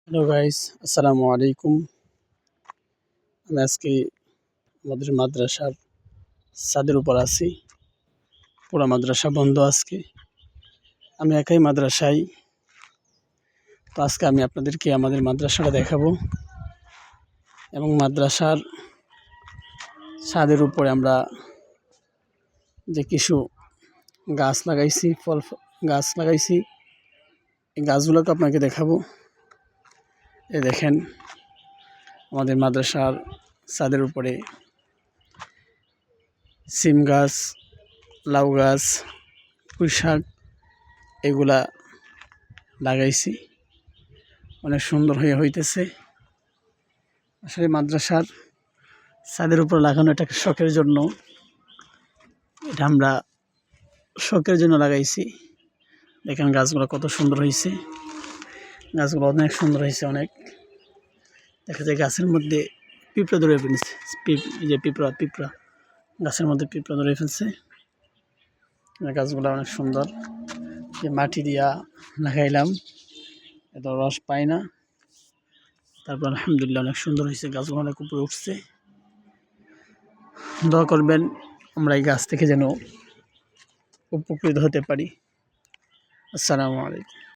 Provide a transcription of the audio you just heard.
Hello guys, আসসালামু আলাইকুম। আমি আজকে আমাদের মাদ্রাসার ছাদের উপর আছি। পুরো মাদ্রাসা বন্ধ আজকে। আমি একাই মাদ্রাসায়। তো আজকে আমি আপনাদেরকে আমাদের মাদ্রাসাটা দেখাবো এবং মাদ্রাসার ছাদের উপরে আমরা যে কিছু গাছ লাগাইছি, ফল গাছ লাগাইছি, এই গাছগুলোকে আপনাকে দেখাবো। এই দেখেন আমাদের মাদ্রাসার ছাদের উপরে সিম গাছ, লাউ গাছ, পুঁই শাক এগুলা লাগাইছি। অনেক সুন্দর হইতেছে। আসলে মাদ্রাসার ছাদের উপর লাগানো এটাকে শখের জন্য, এটা আমরা শখের জন্য লাগাইছি। দেখেন গাছগুলো কত সুন্দর হয়েছে। গাছগুলো অনেক সুন্দর হয়েছে। অনেক দেখা যায় গাছের মধ্যে পিঁপড়া ধরে ফেলছে। এই যে পিঁপড়া গাছের মধ্যে পিঁপড়া ধরে ফেলছে। গাছগুলো অনেক সুন্দর। যে মাটি দিয়া লাগাইলাম, এত রস পায় না। তারপর আলহামদুলিল্লাহ অনেক সুন্দর হয়েছে। গাছগুলো অনেক উপরে উঠছে। দোয়া করবেন আমরা এই গাছ থেকে যেন উপকৃত হতে পারি। আসসালামু আলাইকুম।